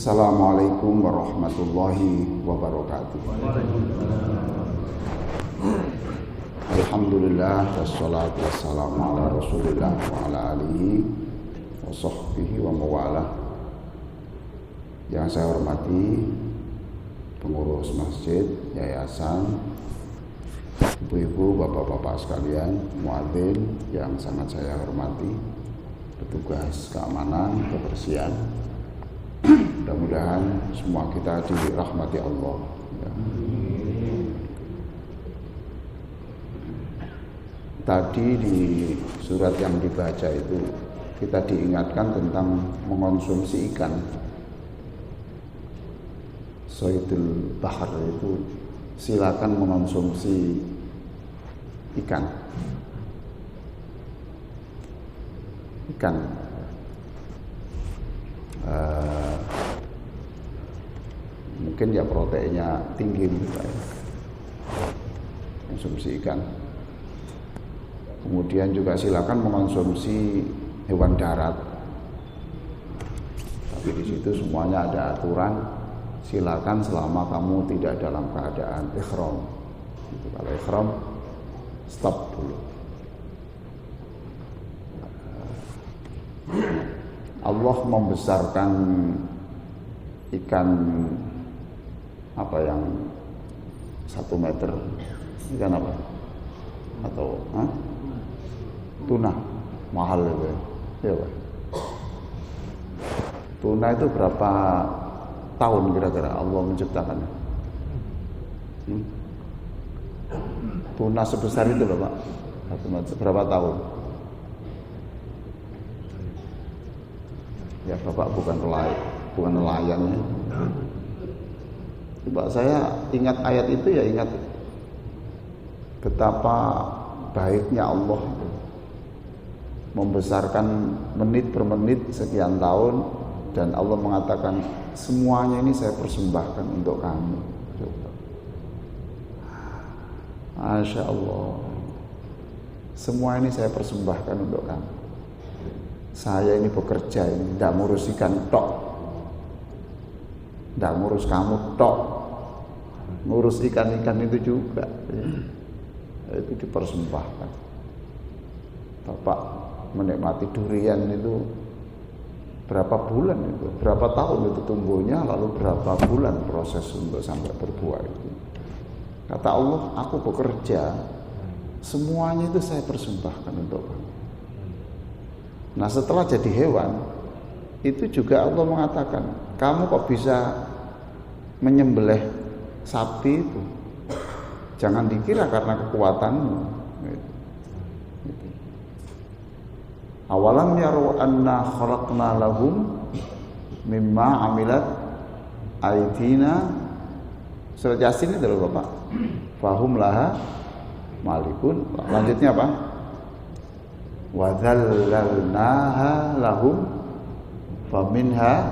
Assalamualaikum warahmatullahi wabarakatuh. Alhamdulillah wassalatu wassalamu ala Rasulillah wa ala alihi wa sahbihi wa mawalah. Yang saya hormati pengurus masjid, yayasan, ibu-ibu, bapak-bapak sekalian, muadzin yang sangat saya hormati, petugas keamanan, kebersihan. Mudah-mudahan semua kita dirahmati Allah ya. Tadi di surat yang dibaca itu kita diingatkan tentang mengonsumsi ikan. Sayyidul Bahar itu silakan mengonsumsi ikan. Mungkin ya proteinnya tinggi konsumsi ikan. Kemudian juga silakan mengonsumsi hewan darat. Tapi di situ semuanya ada aturan. Silakan selama kamu tidak dalam keadaan ihram. Kalau ihram, stop dulu. Allah membesarkan ikan apa yang 1 meter, ikan apa? Atau tuna, mahal itu ya Pak. Tuna itu berapa tahun kira-kira Allah menciptakannya? Tuna sebesar itu loh Pak, berapa tahun? Ya Bapak bukan nelayan ya. Coba saya ingat ayat itu ya, ingat betapa baiknya Allah membesarkan menit per menit sekian tahun, dan Allah mengatakan semuanya ini saya persembahkan untuk kamu. Coba. Masya Allah, semua ini saya persembahkan untuk kamu. Saya ini bekerja ini tidak ngurus ikan tok, tidak ngurus kamu tok, ngurus ikan-ikan itu juga itu dipersembahkan. Bapak menikmati durian itu berapa bulan itu, berapa tahun itu tumbuhnya, lalu berapa bulan proses untuk sampai berbuah itu. Kata Allah, aku bekerja, semuanya itu saya persembahkan untuk kamu. Nah setelah jadi hewan, itu juga Allah mengatakan, kamu kok bisa menyembelih sapi itu, jangan dikira karena kekuatanmu. Awalam yaru anna khalaqna lahum mimma amilat aydina. Surat Yasin itu loh Bapak. Fahum laha malikun. Lanjutnya apa? Wa dzallalnaha lahum faminha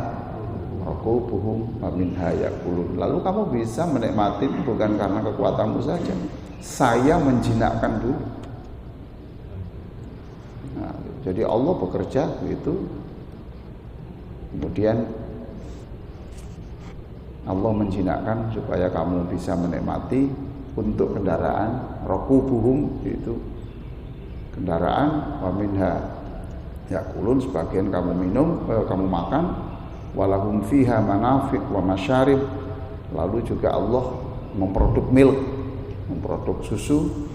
rakubuhum faminha yakulun. Lalu kamu bisa menikmati bukan karena kekuatanmu saja. Saya menjinakkan dulu. Nah, jadi Allah bekerja begitu. Kemudian Allah menjinakkan supaya kamu bisa menikmati untuk kendaraan rakubuhum, itu kendaraan, wa minha yakulun, sebagian kamu minum, kamu makan, walahum fiha manafi' wa masyarib. Lalu juga Allah memproduk milk, memproduk susu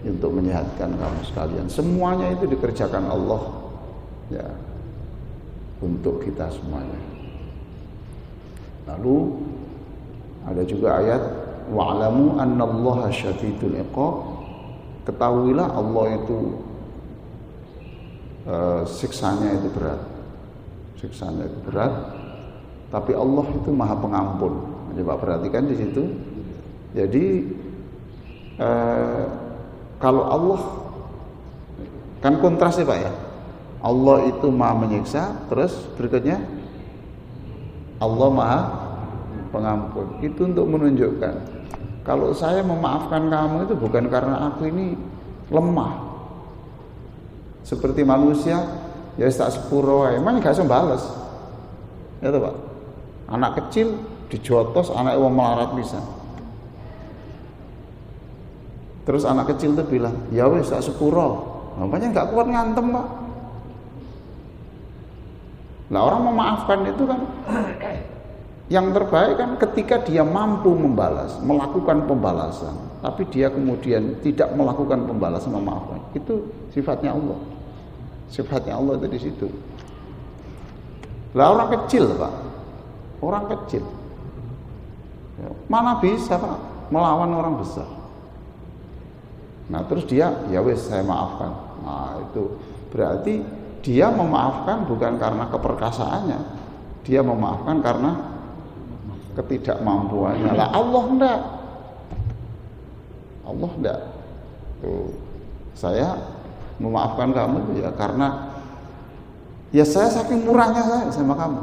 untuk menyehatkan kamu sekalian. Semuanya itu dikerjakan Allah ya untuk kita semuanya. Lalu ada juga ayat wa'lamu annallaha syadidul iqab. Ketahuilah Allah itu siksanya itu berat, tapi Allah itu Maha Pengampun. Coba perhatikan di situ. Jadi kalau Allah kan kontras ya Pak ya. Allah itu Maha menyiksa, terus berikutnya Allah Maha Pengampun. Itu untuk menunjukkan kalau saya memaafkan kamu itu bukan karena aku ini lemah. Seperti manusia, ya tak sepuro, emang gak bisa balas. Ya toh Pak. Anak kecil dijotos, anak wong melarat bisa. Terus anak kecil itu bilang, ya wis sak sepuro. Namanya nggak kuat ngantem Pak. Nah orang memaafkan itu kan yang terbaik kan ketika dia mampu membalas, melakukan pembalasan, tapi dia kemudian tidak melakukan pembalasan, memaafkan. Itu sifatnya Allah. Sifatnya Allah itu di situ. Lah orang kecil Pak, orang kecil, mana bisa Pak melawan orang besar. Nah terus dia, ya wes saya maafkan. Nah itu berarti dia memaafkan bukan karena keperkasaannya, dia memaafkan karena ketidakmampuannya. Lah Allah enggak, Allah enggak. Tuh, saya memaafkan kamu ya karena ya saya saking murahnya saya sama kamu.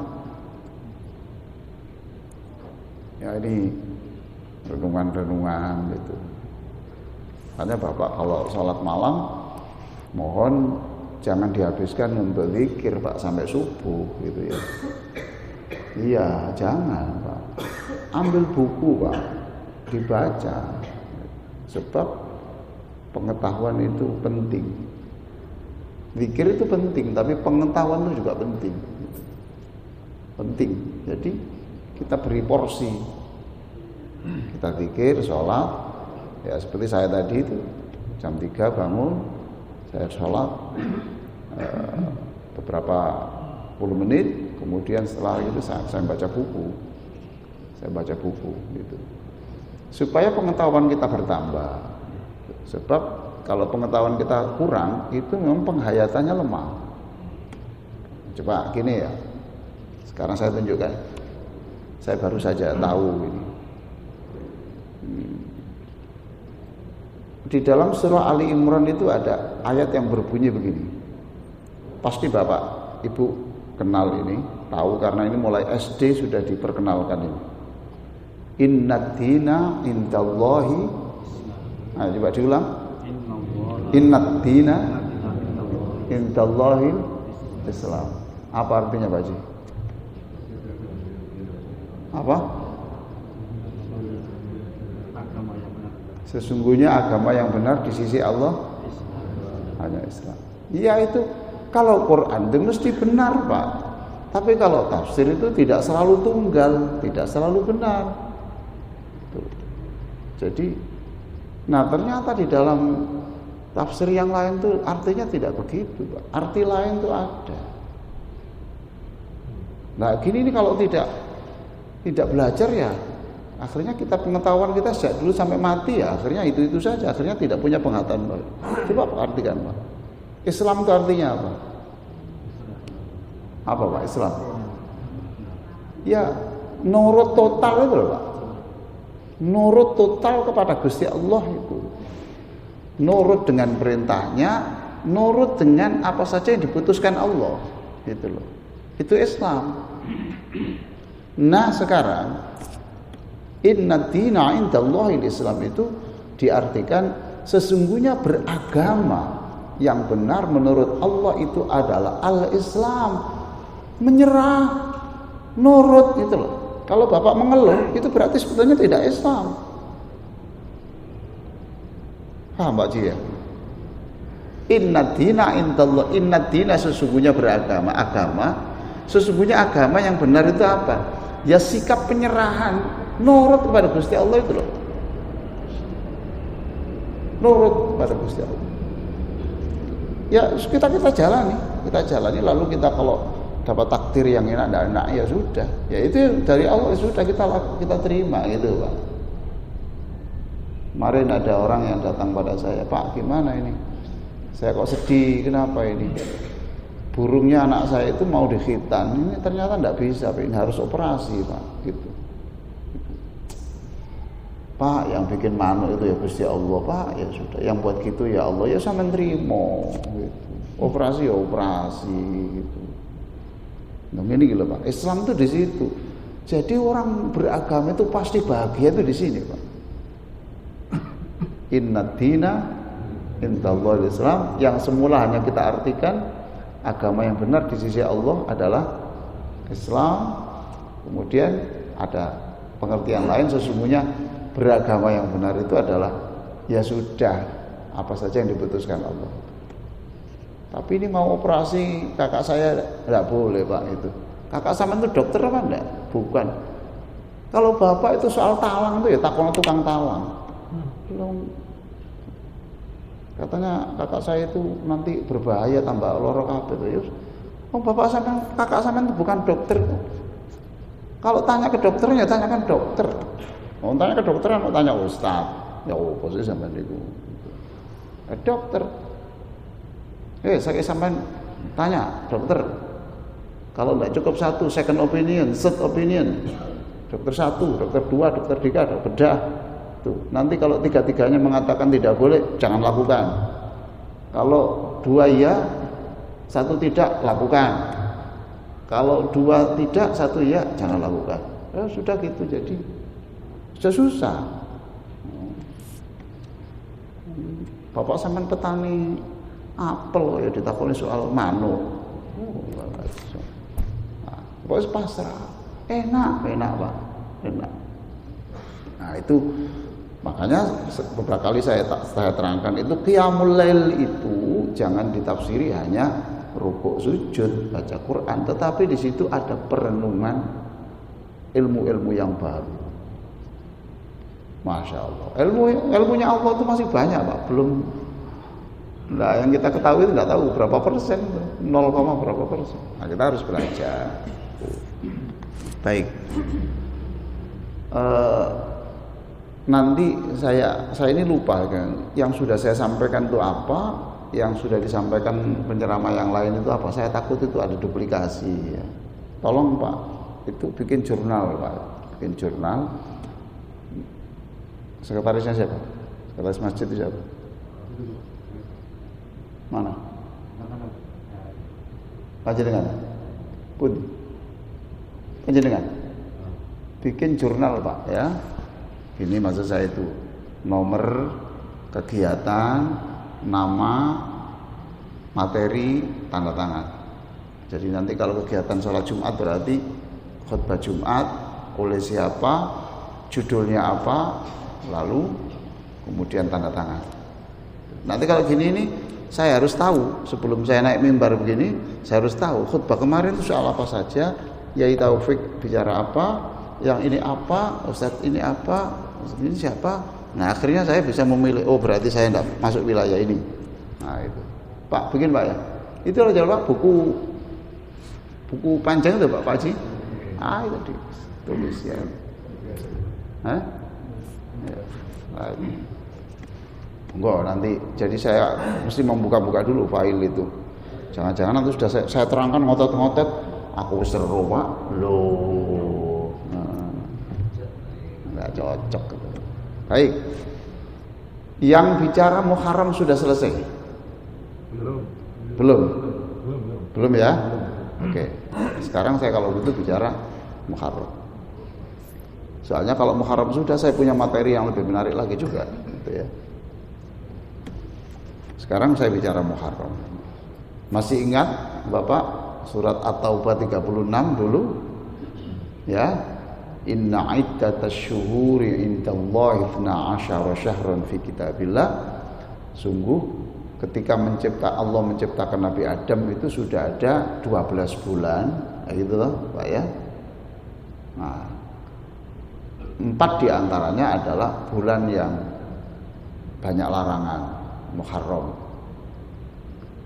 Ya ini renungan-renungan gitu. Makanya Bapak kalau sholat malam mohon jangan dihabiskan untuk zikir Pak sampai subuh gitu ya. Iya, jangan Pak. Ambil buku Pak, dibaca. Sebab pengetahuan itu penting. Zikir itu penting, tapi pengetahuan itu juga penting. Penting. Jadi kita beri porsi. Kita zikir, sholat. Ya seperti saya tadi itu jam 3 bangun, saya sholat beberapa puluh menit, kemudian setelah itu saya baca buku. Saya baca buku gitu. Supaya pengetahuan kita bertambah. Sebab kalau pengetahuan kita kurang, itu memang penghayatannya lemah. Coba gini ya. Sekarang saya tunjukkan. Saya baru saja tahu ini. Di dalam surah Ali Imran itu ada ayat yang berbunyi begini. Pasti Bapak, Ibu kenal ini, tahu karena ini mulai SD sudah diperkenalkan ini. Innad dina indallahi. Nah, coba diulang. Innad dina indallahi Islam. Apa artinya Pak Ji? Apa? Sesungguhnya agama yang benar di sisi Allah hanya Islam. Iya itu kalau Quran itu mesti benar Pak. Tapi kalau tafsir itu tidak selalu tunggal, tidak selalu benar. Jadi, nah ternyata di dalam tafsir yang lain tuh artinya tidak begitu Pak. Arti lain tuh ada. Nah gini nih kalau tidak belajar ya akhirnya kita pengetahuan kita sejak dulu sampai mati ya akhirnya itu saja, akhirnya tidak punya pengetahuan baru. Coba Pak artikan Pak. Islam itu artinya apa? Apa Pak Islam? Ya nurut total itu loh Pak. Nurut total kepada Gusti Allah itu. Nurut dengan perintahnya, nurut dengan apa saja yang diputuskan Allah. Gitu loh. Itu Islam. Nah sekarang Inna dina indallahi Islam itu diartikan sesungguhnya beragama yang benar menurut Allah itu adalah al-Islam. Menyerah, nurut gitu loh. Kalau Bapak mengeluh itu berarti sebetulnya tidak Islam. Paham Pak Ji ya? Inna dina indallah, inna dina sesungguhnya beragama, sesungguhnya agama yang benar itu apa? Ya sikap penyerahan, nurut kepada Gusti Allah itu loh. Nurut kepada Gusti Allah. Ya kita jalani lalu kita kalau dapat takdir yang enak ya sudah. Ya itu dari Allah sudah kita terima gitu Pak. Kemarin ada orang yang datang pada saya, Pak gimana ini? Saya kok sedih, kenapa ini? Burungnya anak saya itu mau dikhitan, ini ternyata tidak bisa, Pak. Ini harus operasi Pak. Gitu. Pak yang bikin manuk itu ya Gusti Allah Pak, ya sudah. Yang buat gitu ya Allah, ya saya menerima. Gitu. Operasi ya operasi gitu. Nah ini gitu Pak. Islam itu di situ. Jadi orang beragama itu pasti bahagia itu di sini Pak. Inna dina indallahi Islam, yang semula hanya kita artikan agama yang benar di sisi Allah adalah Islam. Kemudian ada pengertian lain, sesungguhnya beragama yang benar itu adalah ya sudah apa saja yang diputuskan Allah. Tapi ini mau operasi kakak saya tidak boleh Pak itu. Kakak sama itu dokter apa enggak? Bukan. Kalau bapak itu soal talang itu ya takon tukang talang. Belum. Katanya kakak saya itu nanti berbahaya tambah loro kabeh itu. Oh bapak sama kakak sama itu bukan dokter. Kalau tanya ke dokternya tanyakan dokter. Mau tanya ke dokter mau tanya ustaz. Ya opo sih sampean niku. Dokter. Saya sampean tanya dokter. Kalau enggak cukup satu second opinion, third opinion. Dokter satu, dokter dua, dokter tiga, dokter bedah. Tuh, nanti kalau tiga-tiganya mengatakan tidak boleh, jangan lakukan. Kalau dua iya, satu tidak, lakukan. Kalau dua tidak, satu iya, jangan lakukan. Ya sudah gitu, jadi sudah susah. Bapak sampean petani apel ya ditakoni soal manuk. Nah, pokoknya pasrah. Enak Pak, enak. Nah itu makanya beberapa kali saya terangkan itu qiyamul lail itu jangan ditafsiri hanya rukuk sujud baca Quran, tetapi di situ ada perenungan ilmu-ilmu yang baru. Masya Allah, ilmunya Allah itu masih banyak Pak, belum. Nah yang kita ketahui itu nggak tahu berapa persen, 0, berapa persen. Nah kita harus belajar. Baik. Nanti saya ini lupa kan, yang sudah saya sampaikan itu apa, yang sudah disampaikan penceramah yang lain itu apa. Saya takut itu ada duplikasi ya. Tolong Pak, itu bikin jurnal Pak, bikin jurnal. Sekretarisnya siapa? Sekretaris masjid itu siapa? Mana? Panjenengan? Pun? Panjenengan? Bikin jurnal Pak ya. Ini maksud saya itu nomor kegiatan, nama, materi, tanda tangan. Jadi nanti kalau kegiatan sholat Jumat berarti khutbah Jumat oleh siapa, judulnya apa, lalu kemudian tanda tangan. Nanti kalau gini ini saya harus tahu sebelum saya naik mimbar begini, saya harus tahu khutbah kemarin itu soal apa saja, Yai Taufik bicara apa, yang ini apa, Ustadz ini apa, Ustadz ini siapa. Nah akhirnya saya bisa memilih, oh berarti saya tidak masuk wilayah ini. Nah itu Pak, bikin Pak ya. Itu loh Pak, buku panjang itu Pak Haji. Itu ditulis ya. Hah? Ya. Enggak, nanti jadi saya mesti membuka-buka dulu file itu. Jangan-jangan nanti sudah saya terangkan ngotot-ngotot, aku seru Pak. Loh. Enggak cocok gitu. Baik. Yang bicara Muharram sudah selesai? Belum ya? Oke. Sekarang saya kalau gitu bicara Muharram. Soalnya kalau Muharram sudah, saya punya materi yang lebih menarik lagi juga gitu ya. Sekarang saya bicara Muharram. Masih ingat Bapak surat At-Taubah 36 dulu? Ya. Inna iddatasy-syuhuri indallahi 12 syahran fi kitabillah. Sungguh ketika Allah menciptakan Nabi Adam itu sudah ada 12 bulan, gitu loh, Pak ya. Nah, 4 diantaranya adalah bulan yang banyak larangan, Muharram,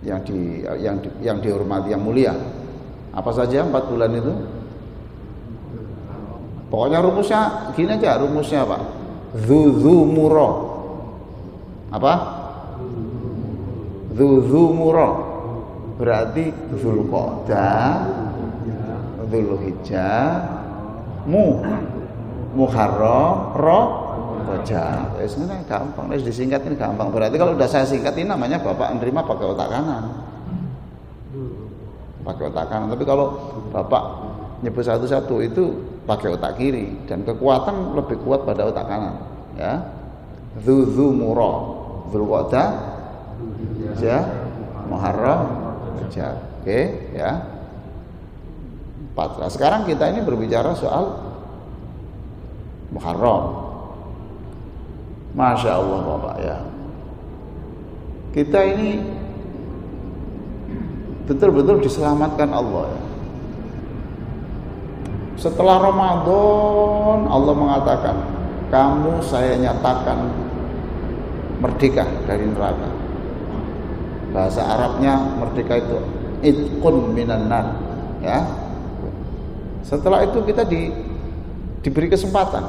yang dihormati, yang mulia. Apa saja 4 bulan itu? Pokoknya rumusnya gini aja, rumusnya Pak. Dzumuro. Apa? Dzumuro. Berarti Dzulqa'dah, Dzulhijjah, Muharram, Rajab. Wis ngene gampang, wis disingkatin gampang. Berarti kalau udah saya singkatin namanya Bapak nerima pakai otak kanan. Pakai otak kanan. Tapi kalau Bapak nyebut satu-satu itu pakai otak kiri, dan kekuatan lebih kuat pada otak kanan, ya. Dzumura, Dzulqa'dah, ya, Muharram, Rajab. Oke, ya. Nah, sekarang kita ini berbicara soal Muharram. Masya Allah Bapak ya. Kita ini betul-betul diselamatkan Allah ya. Setelah Ramadan Allah mengatakan, kamu saya nyatakan merdeka dari neraka. Bahasa Arabnya merdeka itu itqun minan nar ya. Setelah itu kita diberi kesempatan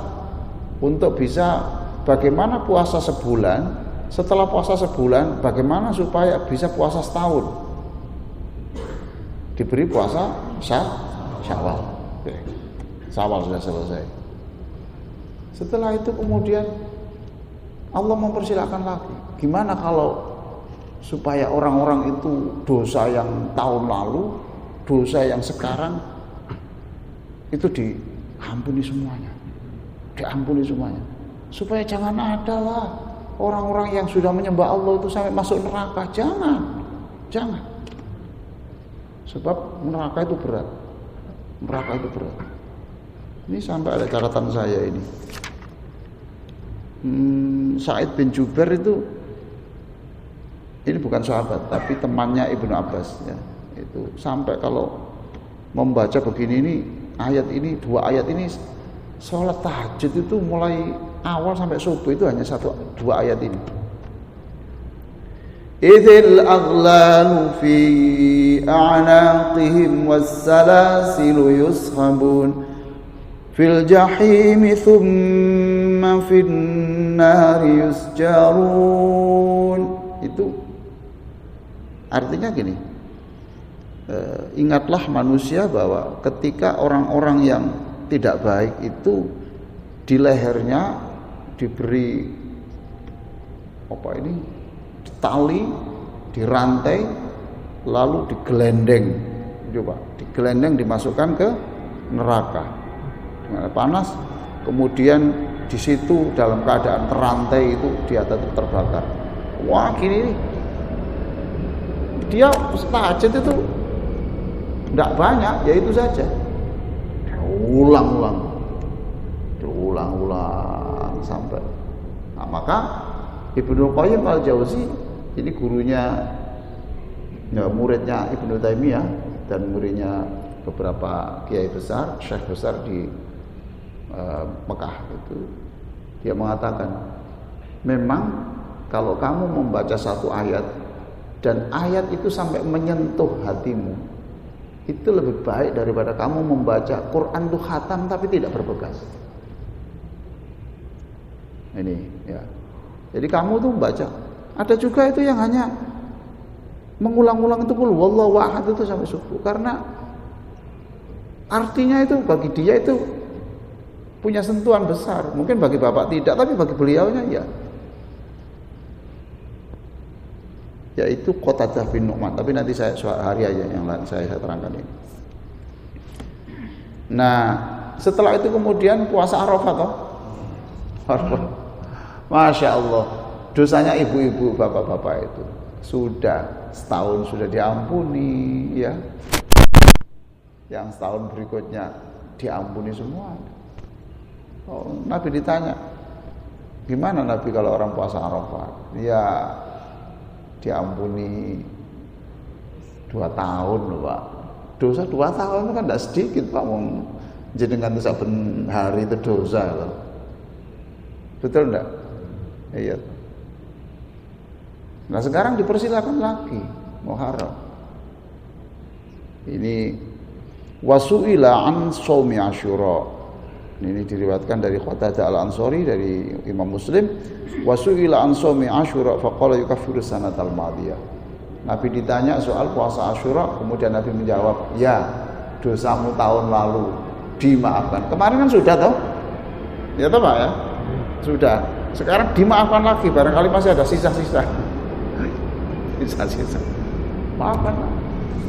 untuk bisa bagaimana puasa sebulan. Setelah puasa sebulan, bagaimana supaya bisa puasa setahun. Diberi puasa Syawal. Syawal sudah selesai. Setelah itu kemudian Allah mempersilakan lagi. Gimana kalau supaya orang-orang itu dosa yang tahun lalu, dosa yang sekarang itu diampuni semuanya. Diampuni semuanya. Supaya jangan ada lah orang-orang yang sudah menyembah Allah itu sampai masuk neraka. Jangan. Sebab neraka itu berat. Neraka itu berat. Ini sampai ada catatan saya ini. Sa'id bin Jubair itu, ini bukan sahabat tapi temannya Ibnu Abbas ya. Itu sampai kalau membaca begini ini ayat ini, dua ayat ini, sholat tahajud itu mulai awal sampai subuh itu hanya dua ayat ini. Idzil aghlalu fi a'naqihim was-salasilu yushabun fil jahimi thumma fin nari yusjarun. Itu artinya gini, ingatlah manusia bahwa ketika orang-orang yang tidak baik itu di lehernya diberi tali, dirantai, lalu digelendeng, digelendeng dimasukkan ke neraka. Panas, kemudian di situ dalam keadaan terantai itu dia tetap terbakar. Wah gini nih, dia tahajud itu tidak banyak, ya itu saja. Diulang-ulang sampai. Nah, maka Ibnu Qayyim al-Jauzi ini gurunya, ya, muridnya Ibnu Taimiyah dan muridnya beberapa kiai besar, syekh besar di Mekah itu. Dia mengatakan, memang kalau kamu membaca satu ayat dan ayat itu sampai menyentuh hatimu, itu lebih baik daripada kamu membaca Quran itu khatam tapi tidak berbekas. Ini ya. Jadi kamu tuh baca. Ada juga itu yang hanya mengulang-ulang itu qul huwallahu ahad itu sampai subuh, karena artinya itu bagi dia itu punya sentuhan besar. Mungkin bagi bapak tidak, tapi bagi beliaunya ya. Yaitu Qatadah bin Nu'man. Tapi nanti saya hari aja yang lain saya terangkan ini. Nah, setelah itu kemudian puasa Arafah toh. Masya Allah, dosanya ibu-ibu, bapak-bapak itu sudah setahun sudah diampuni ya. Yang setahun berikutnya diampuni semua. Nabi ditanya, gimana Nabi kalau orang puasa Arafah? Ya diampuni 2 tahun loh Pak. Dosa 2 tahun itu kan tidak sedikit Pak. Jenengan itu saben hari itu dosa loh. Betul enggak? Iya. Nah sekarang dipersilakan lagi Muharram. Ini wasu'ila an shaumi Asyura. Ini diriwayatkan dari Qatadah al-Ansari dari Imam Muslim. Wasu'ila an shaumi Asyura faqala yukaffiru sanatal madiyah. Nabi ditanya soal puasa Asyura, kemudian Nabi menjawab, ya dosamu tahun lalu dimaafkan. Kemarin kan sudah toh? Ya toh Pak ya? Sudah. Sekarang dimaafkan lagi, barangkali masih ada sisa-sisa. Sisa-sisa. Maafkan.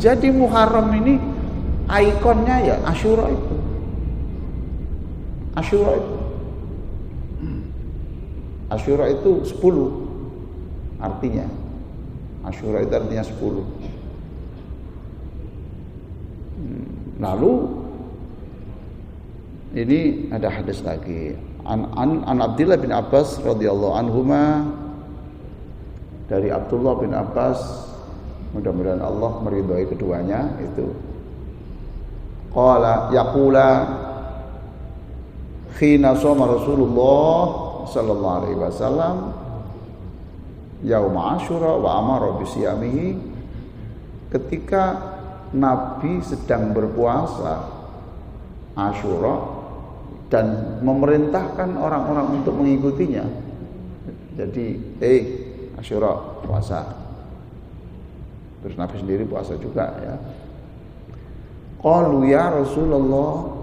Jadi Muharram ini ikonnya ya Asyura itu. Asyura itu. Asyura itu 10 artinya. Asyura itu artinya 10. Lalu Ini ada hadis lagi. An Abdullah bin Abbas radhiyallahu anhuma, dari Abdullah bin Abbas, mudah-mudahan Allah meridhai keduanya, itu qala yaqula khina shoma Rasulullah sallallahu alaihi wasallam yaum Asyura wa amara bi siyamihi, ketika Nabi sedang berpuasa Asyura dan memerintahkan orang-orang untuk mengikutinya. Jadi Asyura puasa, terus Nabi sendiri puasa juga ya. Qalu ya Rasulullah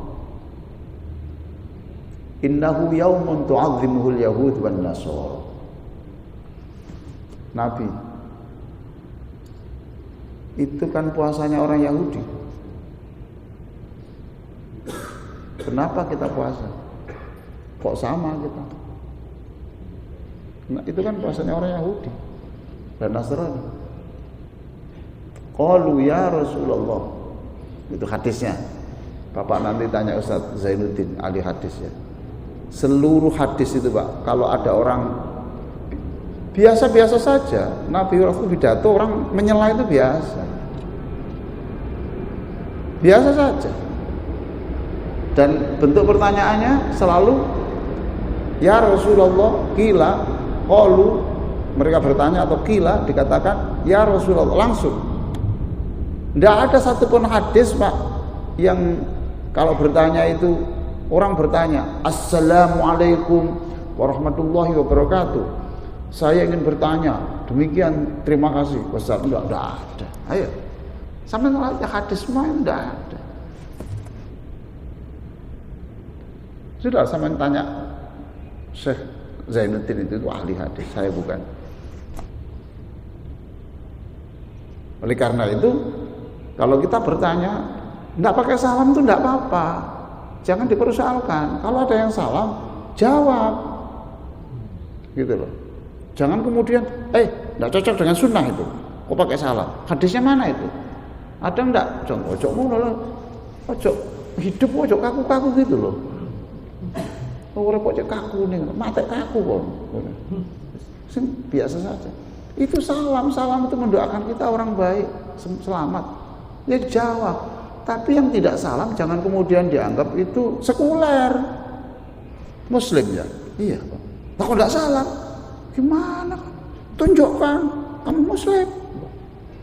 innahu yaumun tu'azzimuhul yahud wan nasara. Nabi, itu kan puasanya orang Yahudi. Kenapa kita puasa? Kok sama kita? Nah, itu kan puasanya orang Yahudi dan Nasrani. Qalu ya Rasulullah. Itu hadisnya. Bapak nanti tanya Ustaz Zainuddin ahli hadis ya. Seluruh hadis itu Pak, kalau ada orang biasa-biasa saja, Nabi waktu pidato orang menyela itu biasa. Biasa saja. Dan bentuk pertanyaannya selalu ya Rasulullah, qila, qalu, mereka bertanya atau qila dikatakan ya Rasulullah langsung. Tidak ada satupun hadis Pak yang kalau bertanya itu orang bertanya Assalamualaikum warahmatullahi wabarakatuh, saya ingin bertanya demikian, terima kasih Ustaz. Tidak ada. Ayo sampai hadis semua tidak ada. Sudah sama tanya Syekh Zainuddin itu ahli hadis, saya bukan. Oleh karena itu, kalau kita bertanya tidak pakai salam itu tidak apa-apa, jangan dipersoalkan. Kalau ada yang salam, jawab, gitu loh. Jangan kemudian, tidak cocok dengan sunnah itu, kok pakai salam? Hadisnya mana itu? Ada enggak? Ojo hidup, ojo kaku-kaku gitu loh. Repot cek kaku nih, mate kaku kok. Biasa saja. Itu salam itu mendoakan kita orang baik, selamat. Ya jawab. Tapi yang tidak salam jangan kemudian dianggap itu sekuler. Muslim ya? Iya, Pak. Lah kok enggak salam? Gimana? Tunjukkan kamu muslim.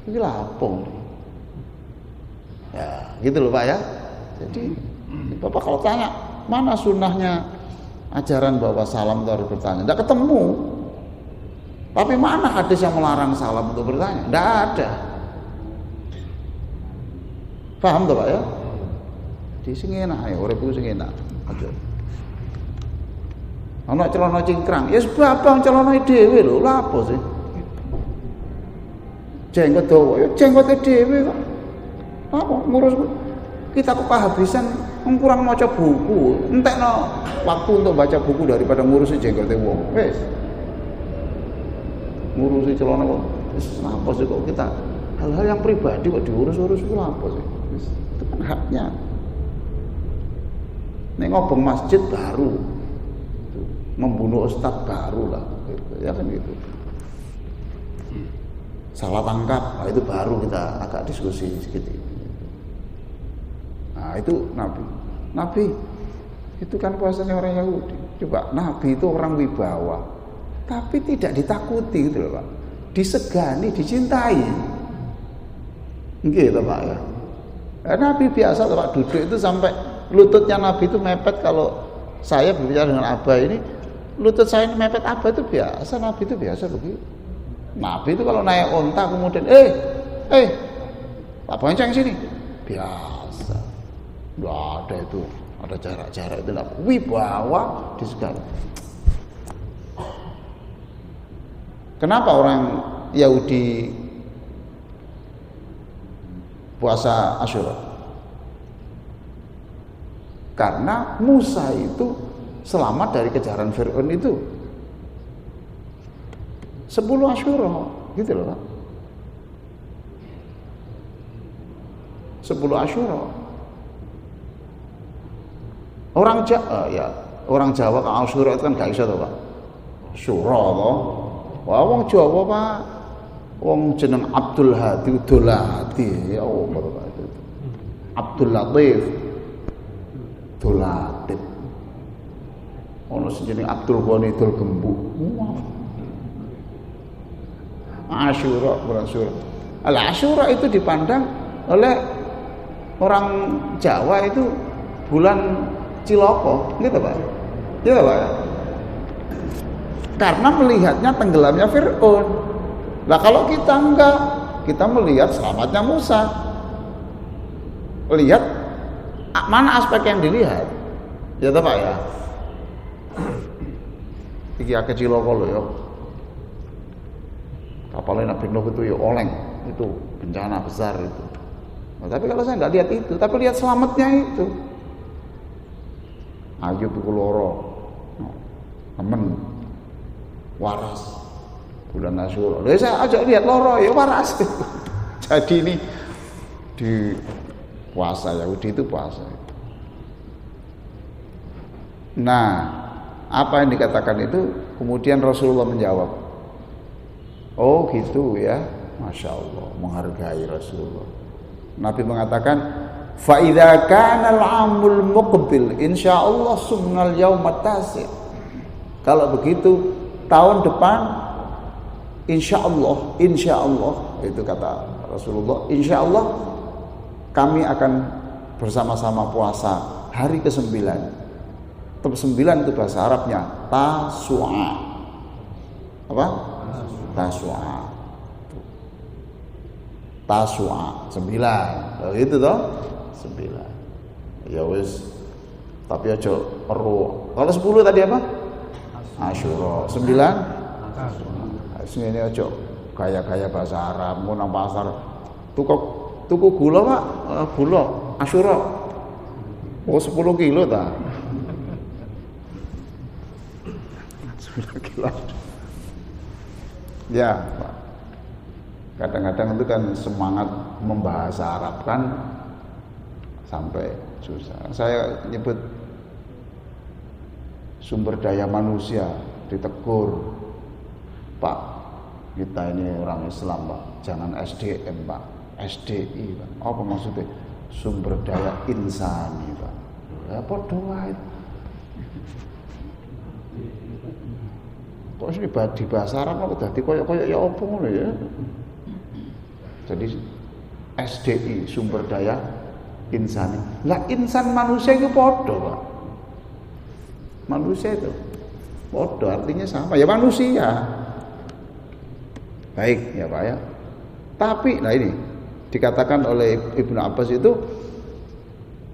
Ini lapong. Ya, gitu loh Pak ya. Jadi Bapak kalau tanya, mana sunnahnya ajaran bahwa salam itu harus bertanya? Tidak ketemu. Tapi mana hadis yang melarang salam untuk bertanya? Tidak ada. Paham tuh Pak ya? Di sini enak ya, urip iku sing enak. Aja. Ana celana cingkrang, ya sebab abang celana dhewe lho, lha apa sih? Jenggot dawa, ya jenggote dhewe kok. Apa ngurus kita kehabisan kurang maca buku, entekno waktu untuk baca buku daripada ngurusi jenggote wong. Wis. Ngurusi celana kok wis apa sih kok kita hal-hal yang pribadi kok diurus-urus itu apa sih? Wis itu kan haknya. Nek ngobong masjid baru. Membunuh ustadz baru lah. Ya kan gitu. Salah tangkap, nah itu baru kita agak diskusi sedikit. Nah itu Nabi itu kan puasanya orang Yahudi. Coba Nabi itu orang wibawa, tapi tidak ditakuti gitu loh Pak. Disegani, dicintai. Gitu Pak ya. Nabi biasa Pak duduk itu sampai lututnya Nabi itu mepet. Kalau saya berbicara dengan Abah ini, lutut saya mepet Abah itu biasa. Nabi itu biasa begitu. Nabi itu kalau naik onta kemudian Pak Bonceng sini, biasa. Nggak ada itu, ada jarak-jarak itu. Wibawa di segala. Kenapa orang Yahudi puasa Asyura? Karena Musa itu selamat dari kejaran Fir'aun itu 10 Asyura gitu loh Pak. 10 Asyura. Orang Jawa ke Asyura itu kan gak iso to, Pak. Syura to. Wah, wong Jawa, Pak. Wong jeneng Abdul Hadi Dolati. Ya Allah, Pak. Abdul Latif Dolatif. Ono sing jeneng Abdul Ghani Dul Gembuk. Asyura, bukan Asyura. Asyura itu dipandang oleh orang Jawa itu bulan Ciloko, gitu Pak. Iya Pak. Karena melihatnya tenggelamnya Fir'aun. Nah kalau kita enggak, kita melihat selamatnya Musa. Lihat mana aspek yang dilihat. Ya Pak ya. Iki akeh Ciloko lho ya. Kapalnya Nabi Nuh itu ya oleng, itu bencana besar itu. Nah, tapi kalau saya nggak lihat itu, tapi lihat selamatnya itu. Ayub itu loro, temen, waras, bulan Asyura. Lalu saya ajak lihat loro, ya waras. Jadi ini di puasa Yahudi itu puasa. Nah, apa yang dikatakan itu, kemudian Rasulullah menjawab, oh gitu ya, Masya Allah, menghargai Rasulullah. Nabi mengatakan, فَإِذَا كَانَ الْعَامُ الْمُقْبِلِ InsyaAllah sumnal yawmat tasi'. Kalau begitu tahun depan insyaallah itu kata Rasulullah, insyaallah kami akan bersama-sama puasa hari ke-9. 9 itu bahasa Arabnya Tasu'a. Apa? Tasu'a 9. Itu toh 9. Ya wis. Tapi aja perlu. Kalau 10 tadi apa? Asyura. 9 ini aja gaya-gaya bahasa Arab. Mau nang pasar tuku gula Pak, gula Asyura. Oh 10 kilo ta. 10 kilo. Ya, Pak. Kadang-kadang itu kan semangat membahasa Arab kan sampai susah. Saya nyebut sumber daya manusia ditegur, Pak, kita ini orang Islam Pak, jangan SDM Pak, SDI Pak. Apa maksudnya? Sumber daya insani Pak. Ya padha wae. Kok sih di bahasa Arab kok dadi koyo-koyo ya apa ngono ya. Jadi SDI, sumber daya insani. Lah insan manusia itu podo Pak. Manusia itu podo artinya sama ya, manusia. Baik ya Pak ya. Tapi nah ini dikatakan oleh Ibnu Abbas itu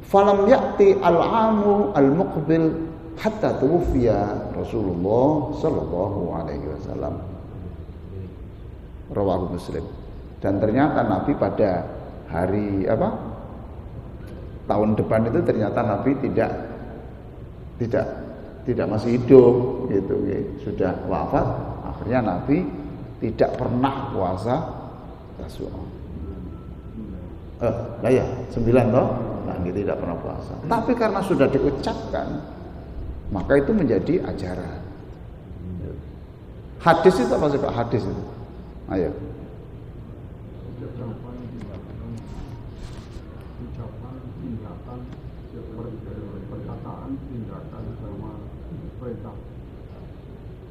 falam ya'ti al-amu al-muqbil hatta tuwfiya Rasulullah sallallahu alaihi wasallam. Rawahu Muslim. Dan ternyata Nabi pada hari tahun depan itu ternyata Nabi tidak masih hidup gitu, sudah wafat. Akhirnya Nabi tidak pernah puasa Tasu'a. Lah ya 9 toh, Nabi tidak pernah puasa. Tapi karena sudah diucapkan, maka itu menjadi ajaran. Hadis itu apa sih Pak? Hadis itu. Ayo.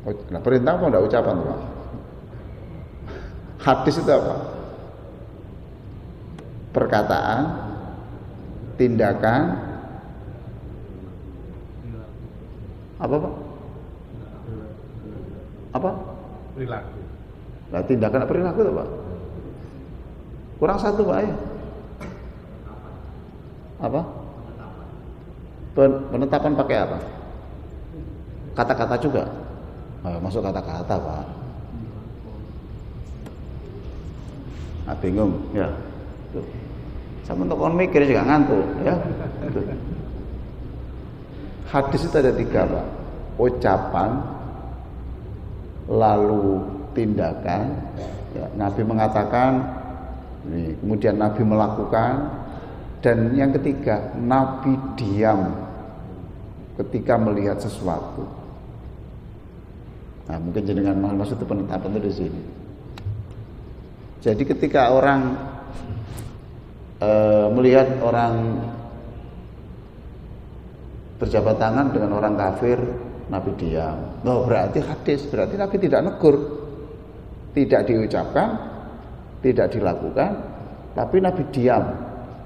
Nah, perintah apa enggak ucapan Pak? Hadis itu apa? Perkataan, tindakan, apa Pak? Apa? Perilaku. Nah, tindakan apa perilaku itu Pak? Kurang satu Pak ya? Apa? Penetapan pakai apa? Kata-kata juga. Masuk kata-kata Pak. Bingung ya. Tuh. Sama untuk orang mikir juga ngantuk ya. Tuh. Hadis itu ada 3 Pak. Ucapan, lalu tindakan. Ya, Nabi mengatakan, kemudian Nabi melakukan, dan yang ketiga Nabi diam ketika melihat sesuatu. Nah, mungkin jenengan maksud itu penetapan itu di sini. Jadi ketika orang melihat orang berjabat tangan dengan orang kafir, Nabi diam. Oh, berarti hadis, berarti Nabi tidak negur, tidak diucapkan, tidak dilakukan, tapi Nabi diam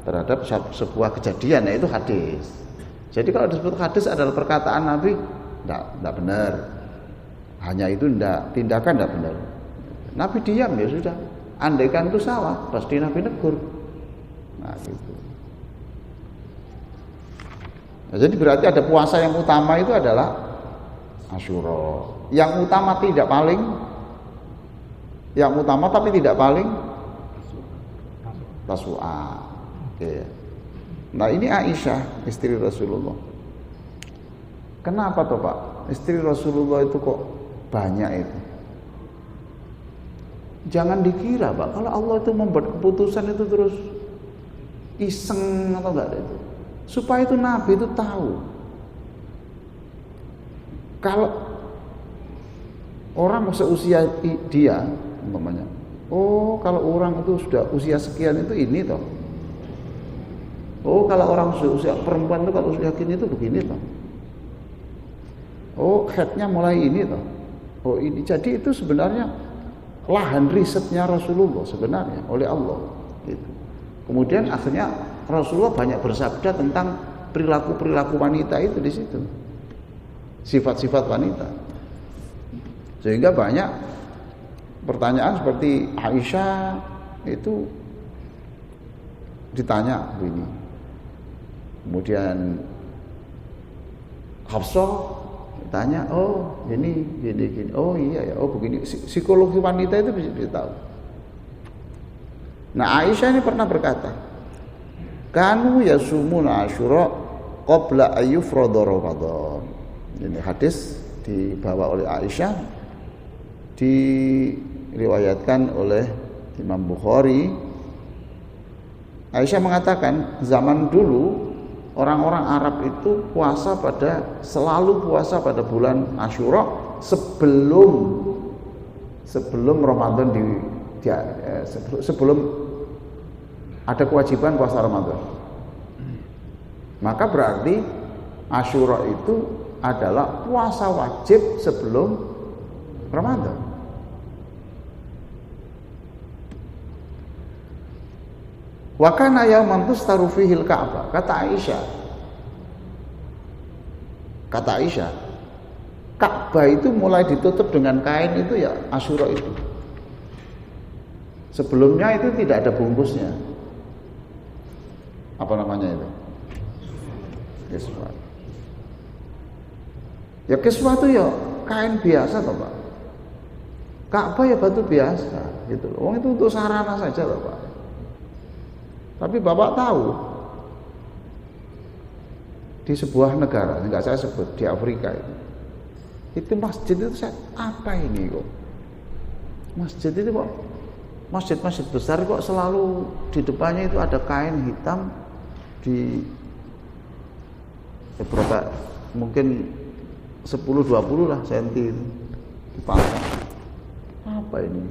terhadap sebuah kejadian, yaitu hadis. Jadi kalau disebut hadis adalah perkataan Nabi, tidak benar. Hanya itu tindakan tidak benar. Nabi diam, ya sudah. Andaikan itu salah, pasti Nabi negur. Nah, gitu. Nah, jadi berarti ada puasa yang utama itu adalah Asyura. Yang utama tidak paling, yang utama tapi tidak paling Tasu'a. Oke. Nah, ini Aisyah, istri Rasulullah. Kenapa toh Pak? Istri Rasulullah itu kok banyak itu? Jangan dikira Pak, kalau Allah itu membuat keputusan itu terus iseng atau enggak ada itu. Supaya itu Nabi itu tahu. Kalau orang seusia dia, umpamanya, oh kalau orang itu sudah usia sekian itu ini toh. Oh kalau orang seusia perempuan itu kalau usia gini itu begini toh. Oh headnya mulai ini toh. Oh ini, jadi itu sebenarnya lahan risetnya Rasulullah sebenarnya oleh Allah gitu. Kemudian akhirnya Rasulullah banyak bersabda tentang perilaku wanita itu di situ, sifat-sifat wanita, sehingga banyak pertanyaan seperti Aisyah itu ditanya begini, kemudian Hafsah tanya, oh gini, oh iya ya, oh begini. Psikologi wanita itu bisa ditahu. Nah Aisyah ini pernah berkata, kanu yasumuna Asyura qabla ayyufrada Ramadan. Ini hadis dibawa oleh Aisyah, diriwayatkan oleh Imam Bukhari. Aisyah mengatakan zaman dulu orang-orang Arab itu selalu puasa pada bulan Asyura sebelum Ramadan sebelum ada kewajiban puasa Ramadan. Maka berarti Asyura itu adalah puasa wajib sebelum Ramadan. Wa kana yauman tustaru fihil Ka'bah. Kata Aisyah, Ka'bah itu mulai ditutup dengan kain itu ya Asyura itu. Sebelumnya itu tidak ada bungkusnya. Apa namanya itu? Kiswah. Ya kiswah itu ya kain biasa toh Pak. Ka'bah ya batu biasa gitu loh. Wong itu untuk sarana saja loh Pak. Tapi Bapak tahu di sebuah negara, enggak saya sebut, di Afrika itu masjid itu apa ini kok? Masjid itu kok, masjid besar kok selalu di depannya itu ada kain hitam di berapa, mungkin 10-20 lah senti itu dipasang. Apa ini?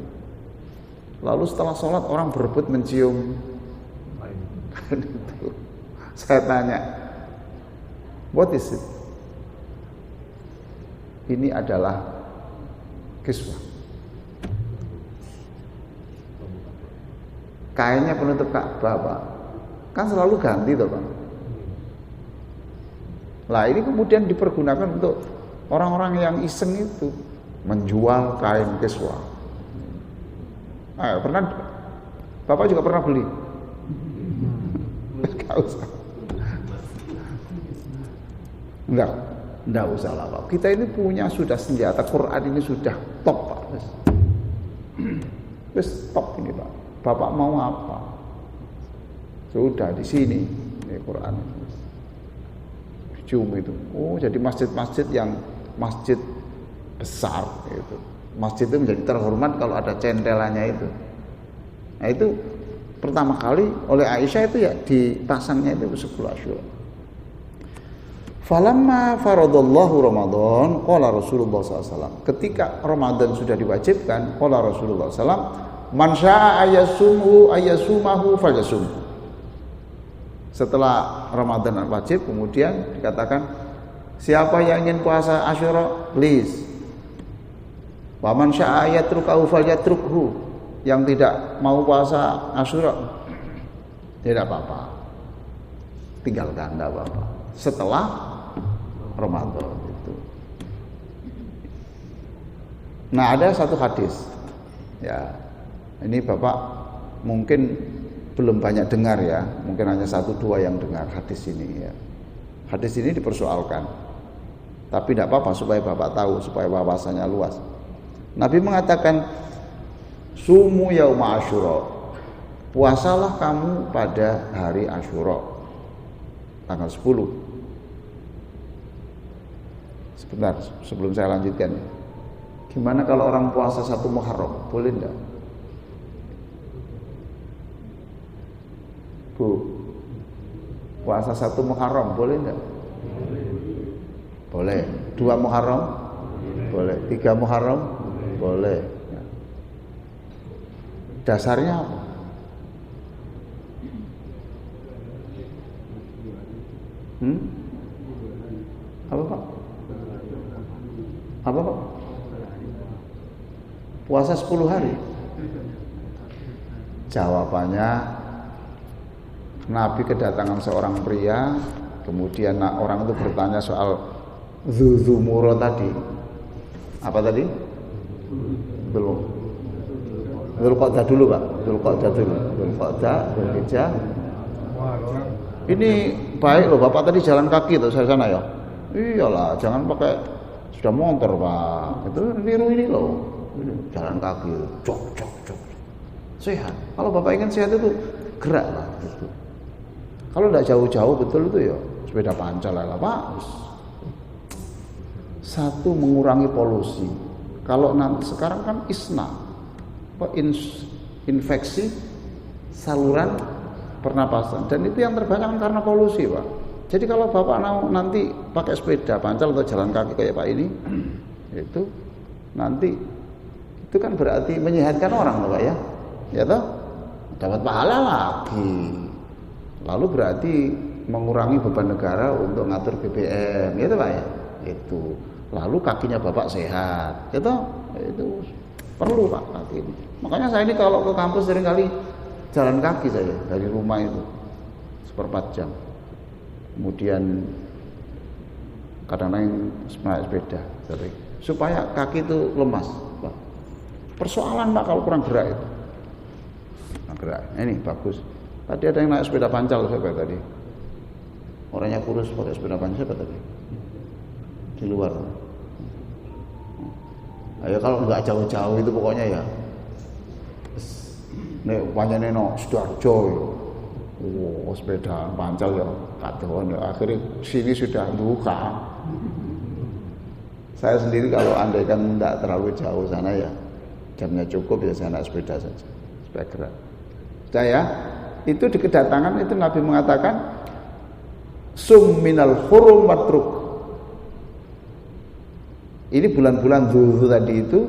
Lalu setelah sholat orang berebut mencium. Saya tanya, what is it? Ini adalah kiswah. Kainnya penutup Ka'bah Pak. Kan selalu ganti toh Pak. Lah ini kemudian dipergunakan untuk orang-orang yang iseng itu menjual kain kiswah. Pernah Bapak juga pernah beli? Enggak usah. Enggak usah lah Pak. Kita ini punya sudah senjata, Quran ini sudah top Pak. Wes top ini Pak. Bapak mau apa? Sudah di sini ini Quran. Cuma itu. Oh, jadi masjid-masjid yang masjid besar itu. Masjid itu menjadi terhormat kalau ada centelannya itu. Nah, itu pertama kali oleh Aisyah itu ya dipasangnya itu 10 Asyura. Falamma faradallahu Ramadan, qala Rasulullah SAW. Ketika Ramadan sudah diwajibkan, qala Rasulullah SAW, man syaa ayasumahu falyasum. Setelah Ramadan wajib, kemudian dikatakan, siapa yang ingin puasa Asyura, please. Wa man syaa yatrukahu falyatrukhu. Yang tidak mau puasa Asyura, tidak apa-apa, tinggalkan, tidak apa-apa. Setelah Ramadan itu. Nah, ada satu hadis, ya, ini Bapak mungkin belum banyak dengar ya, mungkin hanya 1-2 yang dengar hadis ini ya. Hadis ini dipersoalkan, tapi tidak apa-apa supaya Bapak tahu, supaya wawasannya luas. Nabi mengatakan, sumu yauma Asyura, puasalah kamu pada hari Asyura, tanggal 10. Sebentar, sebelum saya lanjutkan, gimana kalau orang puasa 1 Muharram, boleh enggak? Bu, puasa 1 Muharram boleh enggak? Boleh. 2 Muharram? Boleh. 3 Muharram? Boleh. Dasarnya apa? Apa Pak? Apa Pak? Puasa 10 hari. Jawabannya, Nabi kedatangan seorang pria, kemudian orang itu bertanya soal Dzulmuro tadi. Apa tadi? Belum. Dzulqa'dah dulu Pak. Dzulqa'dah dulu. Dzulqa'dah, Dzulhijjah. Ini baik loh, Bapak tadi jalan kaki tuh saya sana ya. Iyalah, jangan pakai sudah motor Pak. Itu niru ini loh. Jalan kaki, cok. Sehat. Kalau Bapak ingin sehat itu gerak lah gitu. Kalau tidak jauh-jauh betul itu ya sepeda pancal lah Pak. Satu, mengurangi polusi. Kalau nanti sekarang kan infeksi saluran pernapasan, dan itu yang terbanyak karena polusi Pak. Jadi kalau Bapak nanti pakai sepeda pancal atau jalan kaki kayak Pak ini, itu nanti itu kan berarti menyehatkan orang loh Pak ya. Ya toh? Dapat pahala lagi. Lalu berarti mengurangi beban negara untuk ngatur BBM, gitu Pak ya. Itu. Lalu kakinya Bapak sehat. Ya toh? Itu perlu Pak kaki ini. Makanya saya ini kalau ke kampus seringkali jalan kaki saya dari rumah itu 1/4 jam. Kemudian kadang-kadang naik sepeda, supaya kaki itu lemas. Pak. Persoalan Pak kalau kurang gerak itu. Nah, gerak. Ini bagus. Tadi ada yang naik sepeda pancal siapa tadi? Orangnya kurus pakai sepeda pancal siapa tadi? Di luar. Ayo kalau nggak jauh-jauh itu pokoknya ya. Nek panjane no Sidoarjo. Sepeda pancal ya kadoan ya, akhirnya sini sudah buka. Saya sendiri kalau andaikan tidak terlalu jauh sana ya jamnya cukup ya saya naik sepeda saja supaya gerak. Saya itu di kedatangan itu Nabi mengatakan sum minal hurum matruk. Ini bulan-bulan Dzulhijjah tadi itu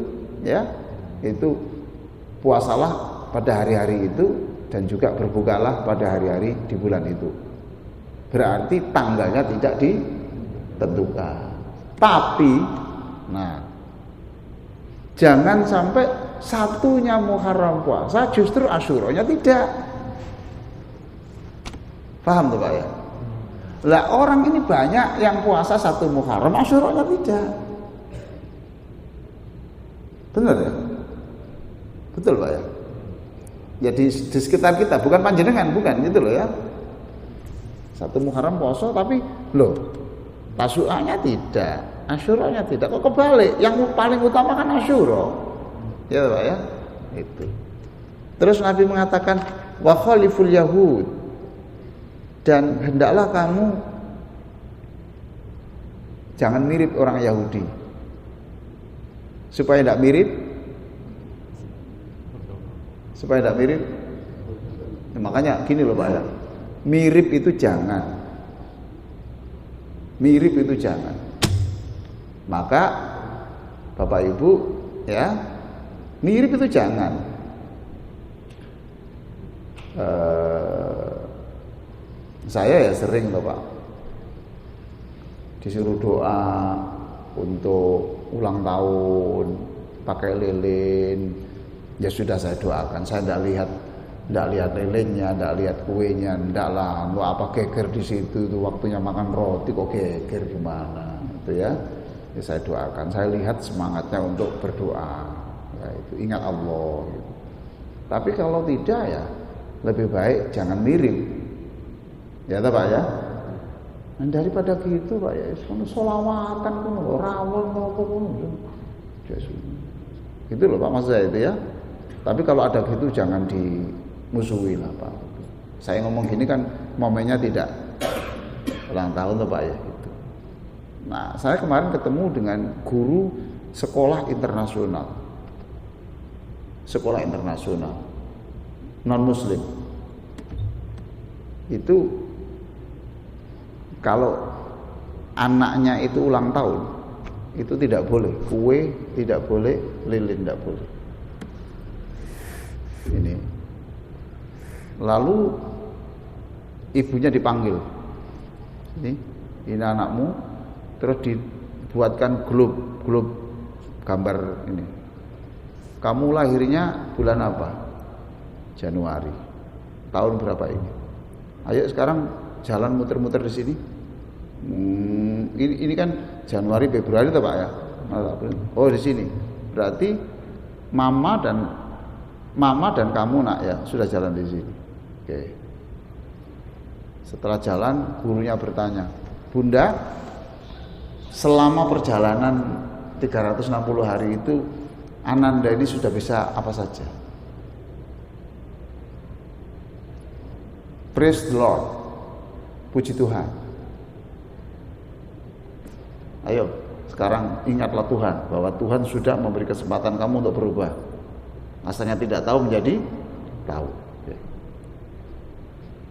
ya, itu puasalah pada hari-hari itu dan juga berbukalah pada hari-hari di bulan itu. Berarti tanggalnya tidak ditentukan. Tapi, nah, jangan sampai satunya Muharram puasa, justru Asyuranya tidak. Paham tuh Pak ya? Lah orang ini banyak yang puasa 1 Muharram, Asyuranya tidak. Benar ya? Betul Pak ya? Ya di sekitar kita, bukan panjenengan, bukan gitu loh ya. 1 Muharram poso tapi loh Tasu'anya tidak, Asyuranya tidak. Kok kebalik? Yang paling utama kan Asyura. Ya Pak ya? Itu. Terus Nabi mengatakan wa khaliful yahud, dan hendaklah kamu jangan mirip orang Yahudi. Supaya tidak mirip, makanya gini loh Pak ya, mirip itu jangan. Mirip itu jangan. Maka Bapak Ibu ya, mirip itu jangan. Saya ya sering loh Pak, disuruh doa untuk ulang tahun pakai lilin, ya sudah saya doakan. Saya tidak lihat lilinnya, tidak lihat kuenya, tidak lah. Lu apa geger di situ, tuh waktunya makan roti kok geger gimana, itu ya. Ya saya doakan. Saya lihat semangatnya untuk berdoa, ya itu ingat Allah. Gitu. Tapi kalau tidak ya lebih baik jangan mirip. Ya Pak ya. Dan daripada gitu Pak ya, sholawatan pun rawol nopo pun. Gitu loh Pak maksud saya itu ya. Tapi kalau ada gitu jangan dimusuhi lah Pak. Saya ngomong gini kan momennya tidak ulang tahun tuh Pak ya gitu. Nah, saya kemarin ketemu dengan guru sekolah internasional. Sekolah internasional non muslim. Itu kalau anaknya itu ulang tahun, itu tidak boleh kue, tidak boleh lilin, tidak boleh. Ini. Lalu ibunya dipanggil. Ini anakmu, terus dibuatkan globe gambar ini. Kamu lahirnya bulan apa? Januari. Tahun berapa ini? Ayo sekarang jalan muter-muter di sini. Ini kan Januari Februari tuh Pak ya. Oh di sini. Berarti mama dan kamu nak ya sudah jalan di sini. Oke. Setelah jalan gurunya bertanya, Bunda, selama perjalanan 360 hari itu Ananda ini sudah bisa apa saja? Praise the Lord. Puji Tuhan. Ayo, sekarang ingatlah Tuhan bahwa Tuhan sudah memberi kesempatan kamu untuk berubah. Asalnya tidak tahu menjadi tahu. Oke.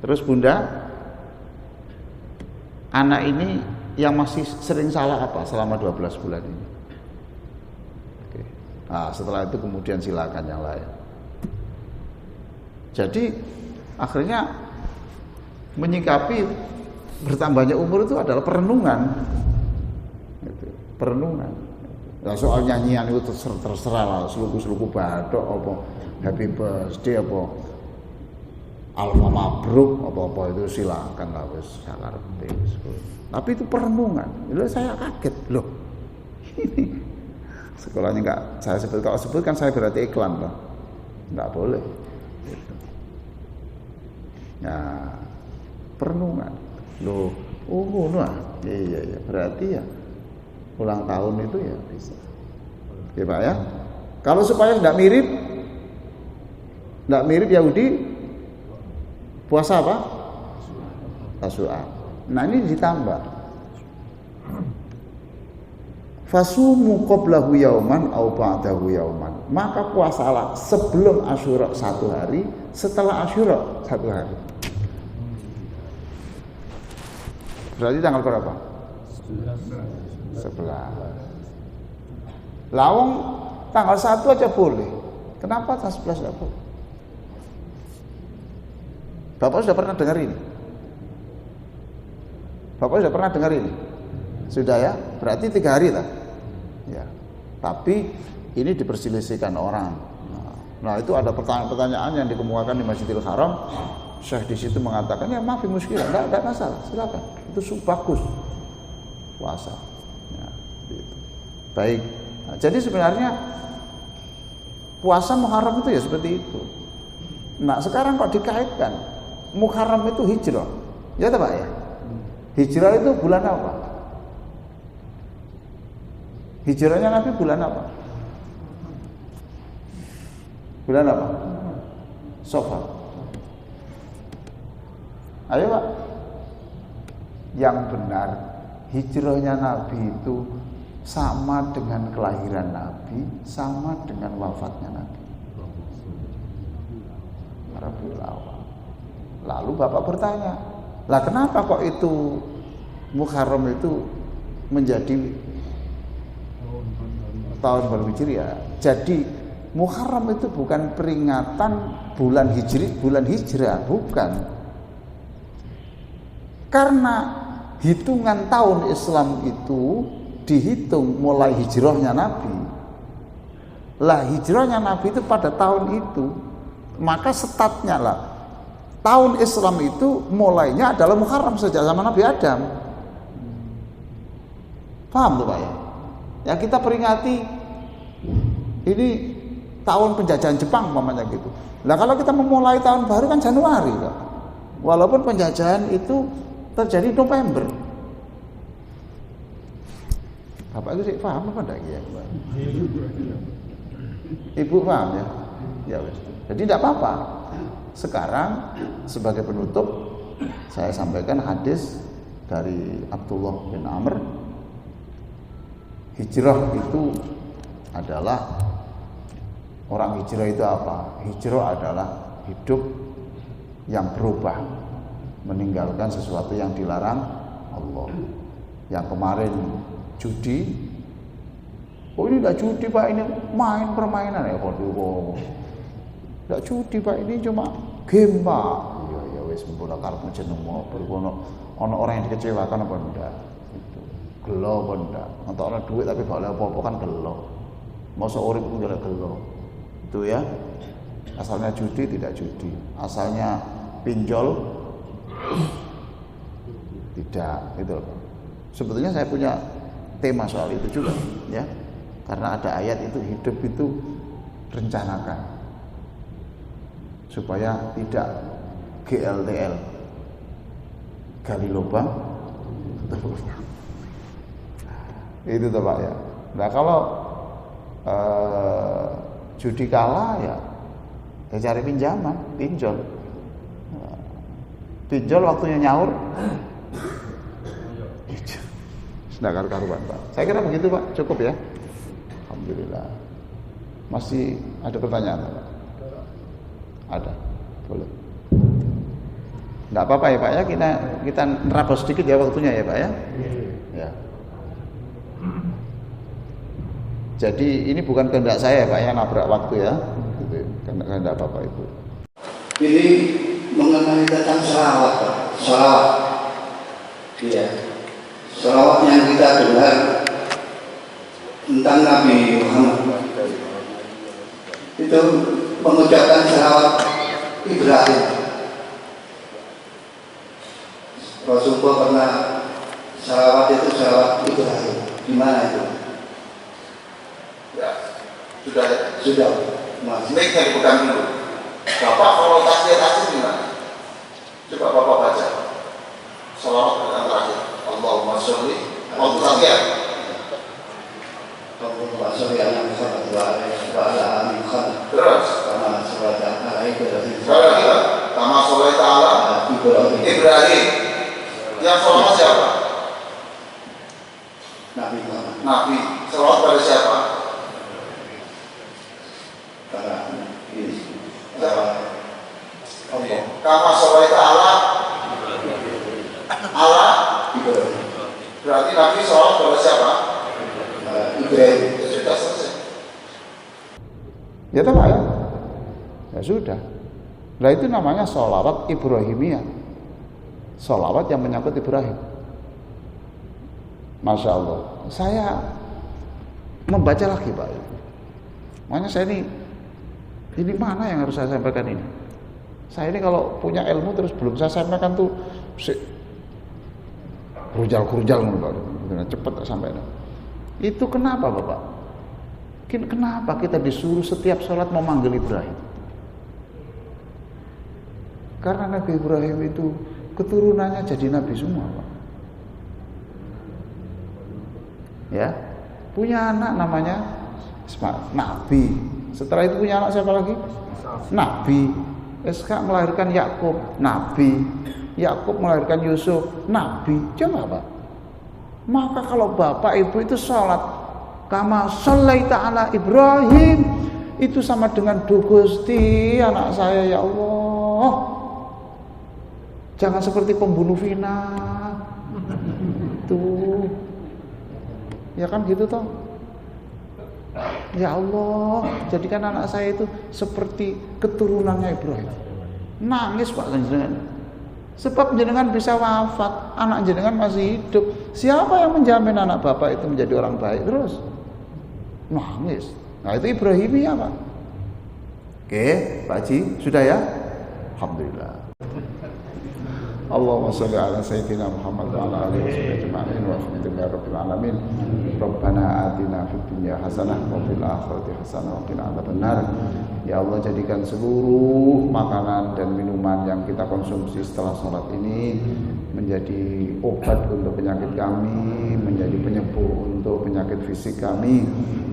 Terus Bunda, anak ini yang masih sering salah apa selama 12 bulan ini? Oke. Nah, setelah itu kemudian silakan yang lain. Jadi akhirnya menyikapi bertambahnya umur itu adalah perenungan. Perenungan. Nah, soal nyanyian itu terserah lah, seluku-seluku badok apa happy birthday apa alfa mabruk apa itu silakan lah wis sakarep. Tapi itu perenungan. Lalu saya kaget loh. Ini sekolahnya enggak saya sebut, kalau sebutkan saya berarti iklan loh. Enggak boleh. Gitu. Nah, perenungan. Loh, oh nah. Iya, berarti ya ulang tahun itu ya bisa. Ya Pak ya. Kalau supaya enggak mirip Yahudi, puasa apa? Tasu'a. Nah, ini ditambah. Fasumu qablahu yauman au ba'dahu yauman. Maka puasalah sebelum Asyura 1 hari, setelah Asyura 1 hari. Berarti tanggal berapa? 11. Lawang tanggal 1 aja boleh. Kenapa tanggal 11 tidak boleh? Bapak sudah pernah dengar ini? Bapak sudah pernah dengar ini? Sudah ya? Berarti 3 hari lah. Ya. Tapi ini diperselisihkan orang. Nah, itu ada pertanyaan-pertanyaan yang dikemukakan di Masjidil Haram. Syekh di situ mengatakan, ya maaf muskilah, enggak masalah, silakan. Itu bagus. Puasa. Ya, gitu. Baik. Nah, jadi sebenarnya puasa Muharram itu ya seperti itu. Nah, sekarang kok dikaitkan Muharram itu hijrah. Ya Pak ya? Hijrah itu bulan apa? Hijrahnya Nabi bulan apa? Bulan apa? Safar. Ayo Pak. Yang benar hijrahnya Nabi itu sama dengan kelahiran Nabi, sama dengan wafatnya Nabi. Rabiul Awal. Lalu Bapak bertanya, lah kenapa kok itu Muharram itu menjadi tahun baru Hijriah. Jadi Muharram itu bukan peringatan bulan hijrah, bukan. Karena hitungan tahun Islam itu dihitung mulai hijrahnya Nabi. Lah hijrahnya Nabi itu pada tahun itu, maka statnya lah tahun Islam itu mulainya adalah Muharram sejak zaman Nabi Adam. Paham tuh Pak ya? Ya kita peringati ini tahun penjajahan Jepang umpamanya gitu. Nah kalau kita memulai tahun baru kan Januari Pak. Walaupun penjajahan itu terjadi November. Bapak itu sih paham apa enggak ya? Ibu paham ya? Ya wes. Jadi tidak apa-apa. Sekarang sebagai penutup saya sampaikan hadis dari Abdullah bin Amr. Hijrah itu adalah, orang hijrah itu apa? Hijrah adalah hidup yang berubah, meninggalkan sesuatu yang dilarang Allah. Yang kemarin judi, oh ini tidak judi Pak, ini main permainan ya kok. Tidak judi Pak, ini cuma game Pak. Ya wis bola kartu jeneng apa ono orang yang dikecewakan apa enggak? Itu gelo apa enggak? Untuk orang duit tapi gak oleh apa-apa kan gelo. Masa urip itu gak gelo. Itu ya. Asalnya judi tidak judi. Asalnya pinjol tidak, gitu loh. Sebetulnya saya punya tema soal itu juga ya. Karena ada ayat itu, hidup itu rencanakan supaya tidak GLTL, gali lubang itu tuh Pak ya. Nah kalau judi kalah ya cari pinjaman, pinjol. Pinjol waktunya nyaur sedang karuan Pak. Saya kira begitu Pak, cukup ya. Alhamdulillah. Masih ada pertanyaan Pak? Ada, boleh. Enggak apa-apa ya Pak ya, kita nerabas sedikit ya waktunya ya Pak ya. Ya. Jadi ini bukan kehendak saya Pak ya, nabrak waktu ya. Gitu. Kehendak Bapak Ibu. Ini mengenai tentang sholawat Pak. Sholawat. Iya. Sholawat yang kita dengar tentang Nabi Muhammad itu mengucapkan sholawat Ibrahim. Rasulullah pernah sholawat itu sholawat Ibrahim. Gimana itu? Ya, sudah. Mas. Mic yang dipegang dulu. Bapak kalau tasbih gimana? Coba Bapak baca. Sholawat yang terakhir. Allahumma sholli waktu tasbih. Allahumma sholli ala Muhammad wa ala ali Muhammad. Terus. Kama sholli ala Ibrahim. Kama sholli ala Ibrahim. Yang sholawat siapa? Nabi Muhammad. Nabi. Sholawat pada siapa? Para ini. Allah. Kama sholli ala Ibrahim. Berarti Nabi sholawat pada siapa? Ibrahim. Sudah selesai. Ya Pak ya. Ya sudah. Nah itu namanya sholawat Ibrahimiyah. Sholawat yang menyangkut Ibrahim. Masya Allah. Saya membaca lagi Pak. Makanya saya ini mana yang harus saya sampaikan ini? Saya ini kalau punya ilmu terus belum saya sampaikan tuh kerujal cepet sampai. Itu kenapa Bapak? Kenapa kita disuruh setiap sholat memanggil Ibrahim? Karena Nabi Ibrahim itu keturunannya jadi nabi semua Pak. Ya, punya anak namanya Nabi. Setelah itu punya anak siapa lagi? Nabi. Ishak melahirkan Yakub, Nabi. Yakub melahirkan Yusuf, Nabi. Coba Pak. Maka kalau Bapak Ibu itu sholat kama shallaita ala Ibrahim, itu sama dengan duh Gusti anak saya ya Allah. Jangan seperti pembunuh Vina. gitu. Ya kan gitu toh. Ya Allah, jadikan anak saya itu seperti keturunannya Ibrahim. Nangis Pak jenengan. Sebab jenengan bisa wafat, anak jenengan masih hidup. Siapa yang menjamin anak bapak itu menjadi orang baik terus? Nangis. Nah itu Ibrahimiyah Pak. Oke, Pak Haji, sudah ya? Alhamdulillah. Allahumma sholli ala sayyidina Muhammad wa ala alihi wasallam ajma'in wa alhamdulillahi rabbil alamin. Rabbana atina fid dunya hasanah wa fil akhirati hasanah wa qina adzabannar. Ya Allah, jadikan seluruh makanan dan minuman yang kita konsumsi setelah sholat ini menjadi obat untuk penyakit kami, menjadi penyembuh untuk penyakit fisik kami.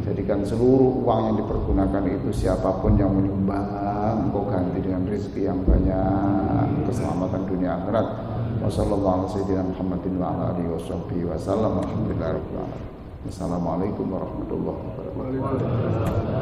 Jadikan seluruh uang yang dipergunakan itu, siapapun yang menyumbang, Engkau ganti dengan rezeki yang banyak, keselamatan dunia akhirat. Wassalamualaikum warahmatullahi wabarakatuh.